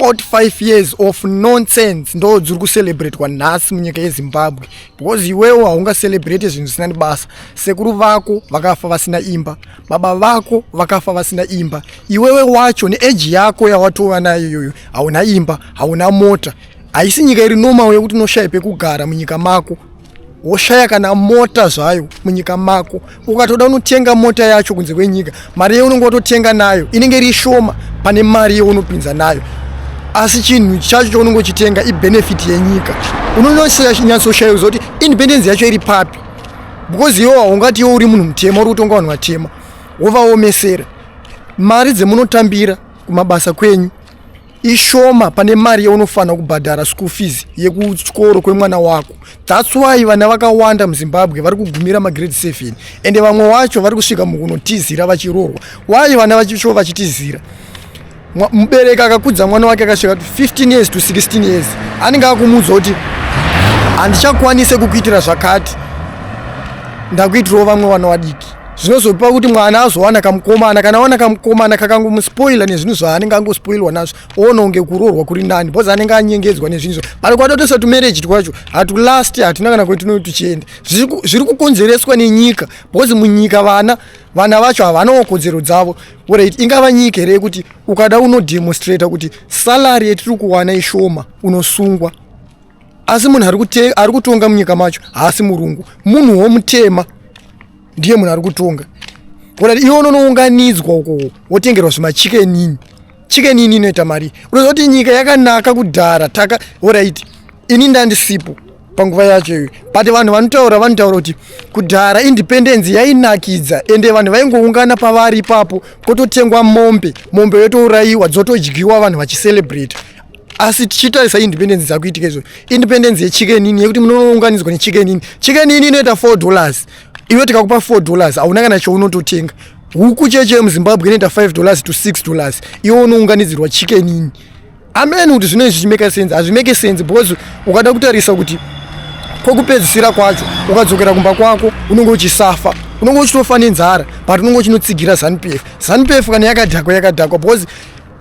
45 years of nonsense ndo dziri kucelebrate kwa nhasi munyika yeZimbabwe, because iwewe haunga celebrate zvinhu zvisina basa. Sekuru vako vakafa vasina imba, baba vako vakafa vasina imba, iwewe wacho neage yako yawatova nayo iyoyo hauna imba, hauna mota. Haisi nyika iri normal yekuti unoshaya pekugara munyika mako, woshaya kana mota zvayo munyika mako. Ukatoda unotenga mota yacho kunze kwenyika, mari yeunongototenga nayo inenge iri shoma pane mari yeunopinza nayo. Asi chinhu chacho chaunongochitenga ibenefit yenyika. Unonyatsoshaya kuzoti independence yacho iri papi, because iwo haungati iwo uri munhu mutema uri kutonga vanhu vatema wovaomesera. Mari dzemunotambira kumabasa kwenyu ishoma pane mari yaunofanira kubhadhara school fees yekuchikoro kwemwana wako. That's why vana vakawanda muZimbabwe vari kugumira magrade 7 ende vamwe vacho vari kusvika mukunotizira vachiroorwa. Why vana vacho vachitizira? Mubereki akakudza mwana wake akasvika 15 years to 16 years anenge akumuudza kuti handichakwanise kukuitira zvakati, ndakuitirawo vamwe vana vadiki. Zvinozopa kuti mwana azowana kamukomana, kana awana kamukomana kakangomuspoila nezvinhu zvaanenge angospoilwa nazvo, ononge kuroorwa kuri ndani, because anenge anyengedzwa nezvinhu. Pari kwatotosa tumarriage twacho hatulast, hatina kana kwetinoti tichienda. Zviri kukonzereswa nenyika, because munyika vana vacho havanawo kodzero dzavo. Right, ingava nyika here kuti ukada unodemonstrata kuti salary yetiri kuwana ishoma unosungwa. Asi munhu ari kutonga munyika macho haasi murungu, munhu womutema ndiye munhu ari kutonga. Iwe unounganidzwa uko wotengerwa zvimachikenini. Chikenini inoita mari. Unozoti nyika yakanaka kudhara taka, alright, ini ndandisipo panguva yacho iyo, but vanhu vanotaura kuti kudhara independence yainakidza ende vanhu vaingoungana pavari ipapo kototengwa mombe yotourayiwa dzotodyiwa vanhu vachicelebrate. Asi tichitarisa independence dzakuitika izvo, independence yechikenini yekuti munounganidzwa nechikenini. Chikenini inoita $4. Iwe tikakupa $4 hauna kana chaunototenga. Huku cheche muZimbabwe inoita $5 to $6. Iwe unounganidzirwa chikenini. Amen kuti zvino zvichimeka sense, hazvimeke sense, because ukada kutarisa kuti kwokupedzisira kwacho ukadzokera kumba kwako unonge uchisafa, unonge uchitofa nenzara, but unonge uchinotsigira ZANU-PF. ZANU-PF kana yakadhakwa, because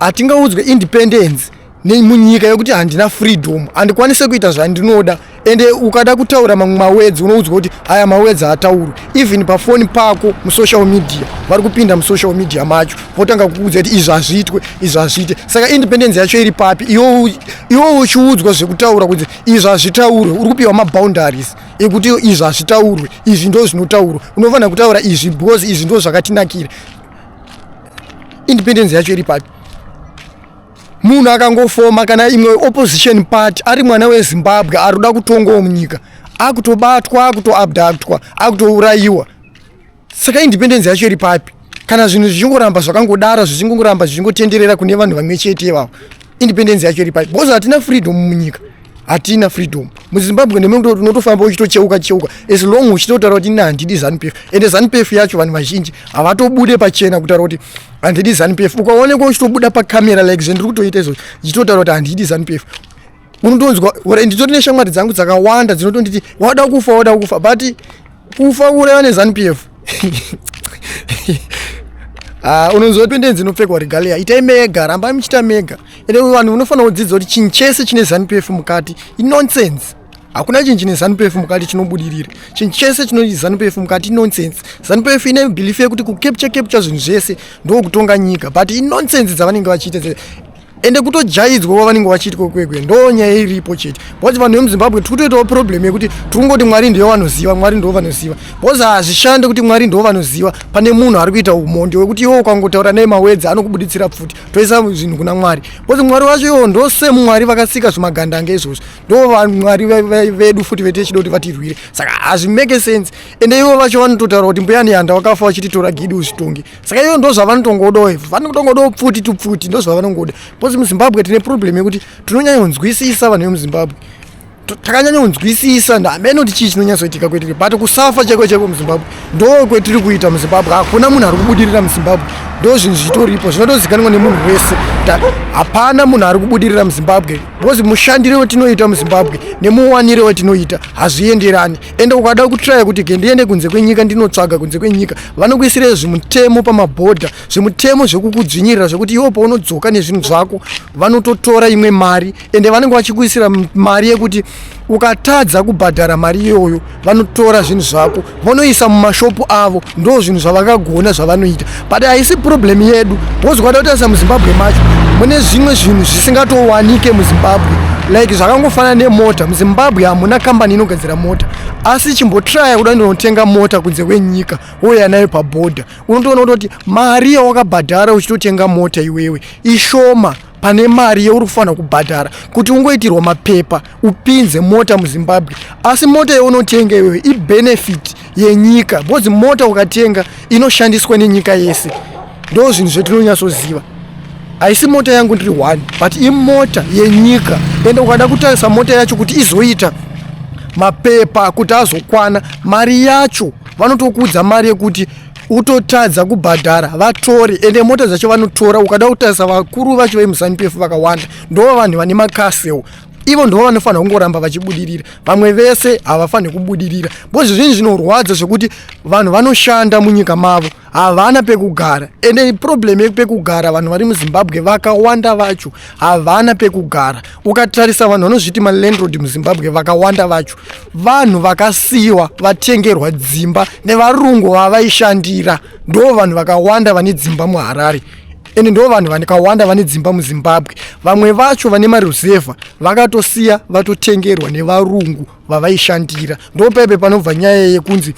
hatingaudzwe independence munyika yokuti handina freedom, handikwanise kuita zvandinoda. Ende ukada kutaura mamwe mawedzi unoudzwa kuti aya mawedzi haataurwi. Even pafoni pako musocial media vari kupinda musocial media macho votanga kuudza kuti izvi hazviitwe, izvi hazviite. Saka independence yacho iri papi? Iwo uchiudzwa zvekutaura kuti izvi hazvitaurwe, uri kupiwa maboundaries ekuti izvi hazvitaurwe, izvi ndo zvinotaurwa, unofanira kutaura izvi because izvi ndo zvakatinakira. Independence yacho iri papi? Munhu akangofoma kana imwe opposition party ari mwana weZimbabwe arikuda kutongawo munyika, akutobatwa, akutoabductwa, akutourayiwa. Saka independence yacho iri papi? Kana zvinhu zvichingoramba zvakangodara, zvichingoramba zvichingotenderera kune vanhu vamwe chete ivavo, independence yacho iri papi? Because hatina freedom munyika, hatina freedom muZimbabwe. Nemuntu unotofamba uchitocheuka as long uchitotaura kuti ina handidi ZANU-PF. Ende ZANU-PF yacho vanhu vazhinji havatobude pachena kutaura kuti handidi ZANU-PF. Ukaonekwa uchitobuda pakamera like zvendiri kutoita izvo ndichitotaura kuti handidi ZANU-PF, unotonzwa. Nditoti neshamwari dzangu dzakawanda dzinotonditi wada kufa, but kufa kureva neZANU-PF. Unonzwa independence inopfekwa regalia, itai mega, ramba muchita mega. Ende vanhu unofanira kudzidza kuti chinhu chese chine ZANU-PF mukati inonsense. Hakuna chinhu chine ZANU-PF mukati chinobudirira. Chinhu chese chine ZANU-PF mukati inonsense. ZANU-PF ine belief yekuti kucapture zvinhu zvese ndo kutonga nyika, but inonsense dzavanenge vachiita. Ende kutojaidzwa kwavanenge vachiitwa kwekwe ndo nyaya iripo chete. Because vanhu vemuZimbabwe tikutoitawo problem yekuti tikungoti Mwari ndiyo vanoziva, Mwari ndiyo vanoziva. Because hazvishande kuti Mwari ndiyo vanoziva pane munhu ari kuita umondi wekuti iwo ukangotaura naye mawedzi anokubuditsira pfuti toisa zvinhu kuna Mwari. Because Mwari wacho iwo ndo seMwari vakasika zvimagandanga izvozvo, ndo vaMwari vedu futi vetechida kuti vatirwire. Saka hazvimeke sense. Ende iwo vacho vanototaura kuti mbuyani yanda wakafa vachititora gidi uzvitonge. Saka iwo ndo zvavanotongodawo, vanotongodawo pfuti tupfuti, ndo zvavanongoda. Because muZimbabwe tine problem yekuti tinonyanya kunzwisisa vanhu vemuZimbabwe, takanyanya kunzwisisa ndamene kuti chii chinonyatsoitika kwetiri, but kusafa cheko muZimbabwe ndo kwetiri kuita muZimbabwe. Hakuna munhu ari kubudirira muZimbabwe, ndo zvinhu zvitoripo zvinotozikanwa nemunhu wese. Hapana munhu ari kubudirira muZimbabwe. because mushandire wetinoita muZimbabwe nemuwanire wetinoita hazvienderani. Ende ukada kutraya kuti ndiende kunze kwenyika ndinotsvaga kunze kwenyika, vanokuisire zvimutemo pamabhodha, zvimutemo zvekukudzvinyirira zvekuti iwo paunodzoka nezvinhu zvako vanototora imwe mari, ende vanenge vachikuisira mari yekuti ukatadza kubhadhara mari iyoyo vanotora zvinhu zvako vanoisa mumashopu avo. Ndo zvinhu zvavakagona zvavanoita, but haisi problem yedu. Because kwadakutarisa muZimbabwe macho mune zvimwe zvinhu zvisingatowanike muZimbabwe, like zvakangofanana nemota. muZimbabwe hamuna kambani inogadzira mota, asi chimbotraya kuda ndinotenga mota kunze kwenyika wouya nayo pabhodha, unotoona kuti mari yawakabhadhara uchitotenga mota iwewe ishoma pane mari yauri kufanira kubhadhara kuti ungoitirwa mapepa upinze mota muZimbabwe. Asi mota yaunotenga iwewe ibenefit yenyika, because mota ukatenga inoshandiswa nenyika yese. Ndo zvinhu zvetinonyatsoziva. Haisi mota yangu ndiri one, but imota yenyika. Ende ukada kutarisa mota yacho kuti izoita mapepa kuti azokwana, mari yacho vanotokudza mari yekuti utotadza kubhadhara vatore. Ende mota dzacho vanotora. Ukada kutarisa vakuru vacho vemuZANU-PF vakawanda ndo vanhu vane makaseo, ivo ndo vanofanira kungoramba vachibudirira, vamwe vese havafaniri kubudirira. Because zvinhu zvinorwadza zvekuti vanhu vanoshanda munyika mavo havana pekugara, ende problem yepekugara vanhu vari muZimbabwe vakawanda vacho havana pekugara. Ukatarisa vanhu vanozviti malandlord muZimbabwe vakawanda vacho vanhu vakasiyiwa vatengerwa dzimba nevarungu vavaishandira. Ndo vanhu vakawanda vane dzimba muHarare, ende ndo vanhu vakawanda vane dzimba muZimbabwe. Vamwe vacho vane maruzevha vakatosiya vatotengerwa nevarungu vavaishandira. Ndo pepe panobva nyaya yekunzi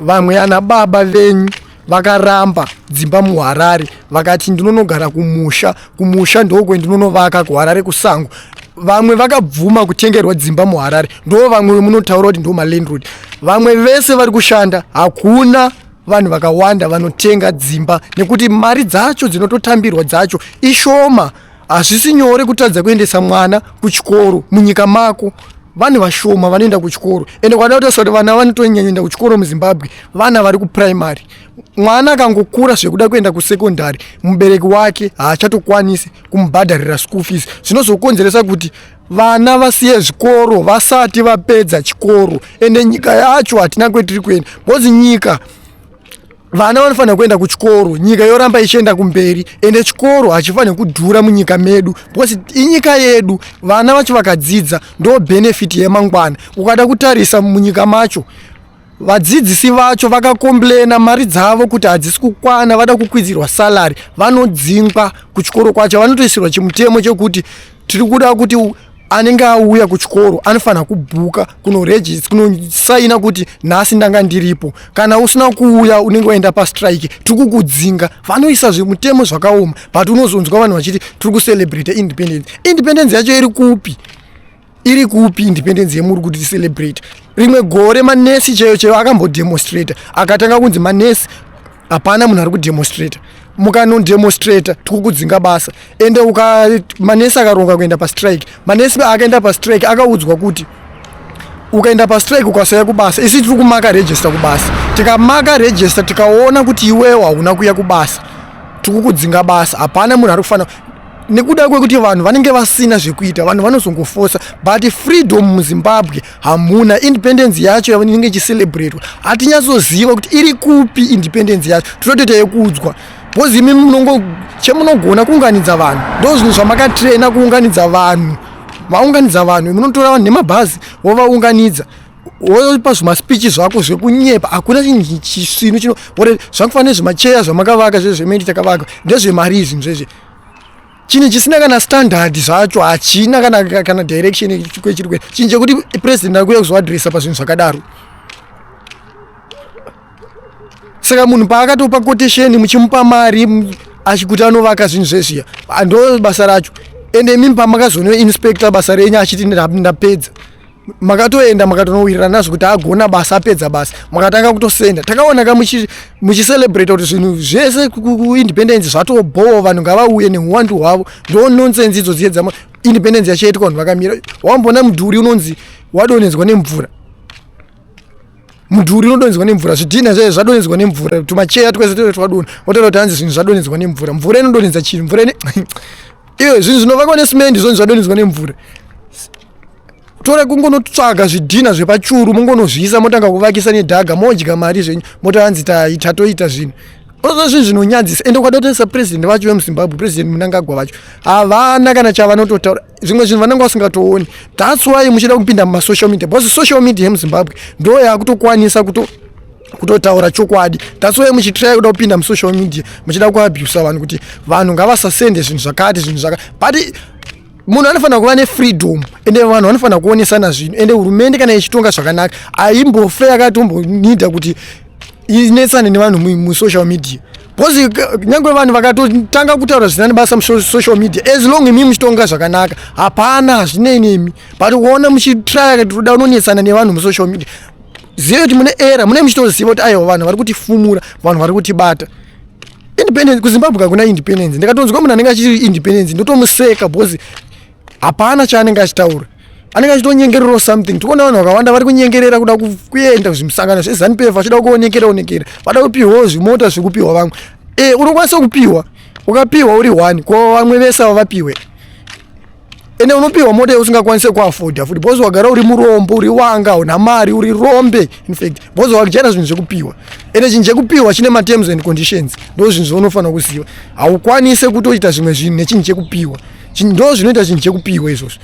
vamwe ana baba venyu vakaramba dzimba muHarare vakati ndinonogara kumusha ndokwe ndinonovaka kuHarare kusango. Vamwe vakabvuma kutengerwa dzimba muHarare, ndo vamwe munotaura kuti ndo malandlord. Vamwe vese vari kushanda hakuna vanhu vakawanda vanotenga dzimba nekuti mari dzacho dzinototambirwa dzacho ishoma. Hazvisi nyore kutadza kuendesa mwana kuchikoro munyika mako. Vanhu vashoma vanoenda kuchikoro, ende kwada kutarisa kuti vana vanotonyanyoenda kuchikoro muZimbabwe vana vari kuprimary. Mwana akangokura zvekuda kuenda kusekondari mubereki wake haachatokwanisi kumubhadharira school fees, zvinozokonzeresa kuti vana vasiye zvikoro vasati vapedza chikoro. Ende nyika yacho hatina kwetiri kuenda, because nyika vana vanofanira kuenda kuchikoro, nyika yoramba ichienda kumberi, ende chikoro hachifaniri kudhura munyika medu because inyika yedu. Vana vacho vakadzidza ndo benefit yemangwana. Ukada kutarisa munyika macho vadzidzisi vacho vakakomplena mari dzavo kuti hadzisi kukwana, vada kukwidzirwa salary, vanodzingwa kuchikoro kwacho. Vanotoisirwa chimutemo chekuti tiri kuda kuti anenge auya kuchikoro anofanira kubhuka kunosaina kuti nhasi ndanga ndiripo. Kana usina kuuya unenge waenda pastrike tiri kukudzinga. Vanoisa zvimutemo zvakaoma, but unozonzwa vanhu vachiti tiri kucelebrate independence. Independence yacho iri kupi independence yemuri kuti celebrate? Rimwe gore manesi chaiwo akambodemonstrata akatanga kunzi manesi hapana munhu ari kudemonstrata. Mukanondemonstrata tikukudzinga basa. Ende manesi akaronga kuenda pastrike, manesi akaenda pastrike akaudzwa kuti ukaenda pastrike ukasauya kubasa isi tiri kumaka register kubasa. Tikamaka register tikaona kuti iwewe hauna kuya kubasa tikukudzinga basa. Hapana munhu ari kufanira, nekuda kwekuti vanhu vanenge vasina zvekuita, vanhu vanozongofosa. But freedom muZimbabwe hamuna. Independence yacho yavanenge ichicelebratewa hatinyatsoziva kuti iri kupi independence yacho, tinototi yekuudzwa. Because imi chemunogona kuunganidza vanhu, ndo zvinhu zvamakatrena kuunganidza vanhu. Vaunganidza vanhu, munotora vanhu nemabhazi wovaunganidza, wopa zvimaspeech zvako zvekunyepa. Hakuna chinhu chisinu chino zvakufanira zvimacheya zvamakavaka zvezvemeni takavaka ndezvemari izvi zvezve. Chinhu chisina kana standard zvacho hachina kana direction kwechiri kuenda. Chinhu chekuti president akuya kuzoadresa pazvinhu zvakadaro. Saka munhu paakatopa quotation muchimupa mari achikuti anovaka zvinhu zvezviya ndo basa racho. Ende imi pamakazono inspector basa renyu achiti ndapedza, makatoenda makatonowirira nazvo kuti agona basa apedza basa makatanga kutosenda. Takaona ka muchicelebrate kuti zvinhu zvese kuindependence zvatobhowa, vanhu ngavauye neuwandu hwavo. Ndo nonsense idzo dziye dzama independence yachiitika vanhu vakamira. Wambona mudhuri unonzi wadonhedzwa nemvura, mudhuri unodonhedzwa nemvura, zvidhina zvese zvadonhedzwa nemvura, tumacheya twese twadonha. Wotaura kuti hanzi zvinhu zvadonhedzwa nemvura. Mvura inodonhedza chinhu, mvura iwe zvinhu zvinovakwa nesimende zvonzi zvadonhedzwa nemvura. tora kungonotsvaga zvidhina zvepachuru mongonozviisa motanga kuvakisa nedhaga modya mari zvenyu motavanzi tatoita zvinhu zvinhu zvinonyadzisa ende ukadotesa president vacho vemuzimbabwe president Mnangagwa vacho havana kana chavanototaura zvimwe zvinhu vanenge vasingatooni. That's why muchida kupinda mumasocial media because social media yemuzimbabwe ndo yakutokwanisa kutotaura chokwadi. That's why muchitry kuda kupinda musocial media muchida kuabuse vanhu kuti vanhu ngavasasende zvinhu zvakati but munhu anofanira kuva nefreedom ende vanhu vanofanira kuonesana zvinhu ende hurumende kana ichitonga zvakanaka aimbofe yakatombonida kuti inetsane nevanhu musocial media because nyangwe vanhu vakatotanga kutaura zvisina basa musocial media as long imi muchitonga zvakanaka hapana hazvinei nemi but kuona muchitry kuda kunonetsana nevanhu musocial media zive kuti mune era mune muchitoziva kuti aiwa vanhu vari kutifumura vanhu vari kutibata. Independence kuZimbabwe hakuna independence. Ndikatonzwa munhu anenge achiri independence ndotomuseka because hapana chaanenge achitaura. Anenge achitonyengerera something. Tikuona vanhu vakawanda vari kunyengerera kuda kuenda kuzvimusangano zveZANU-PF vachida kuonekera vada kupiwa zvimota zvekupiwa vamwe. Unokwanisa kupiwa ukapiwa uri 1 kwa vamwe vese vapiwe. Ende unopiwa mota usingakwanise kuafford futi because wagara uri murombo uri wanga una mari uri rombe in fact because wakujana zvinhu zvekupiwa ende chinhu chekupiwa chine ma terms and conditions ndo zvinhu zvaunofanira kuziva haukwanise kutoita zvimwe zvinhu nechinhu chekupiwa ndo zvinoita chinhu chekupiwa izvozvo.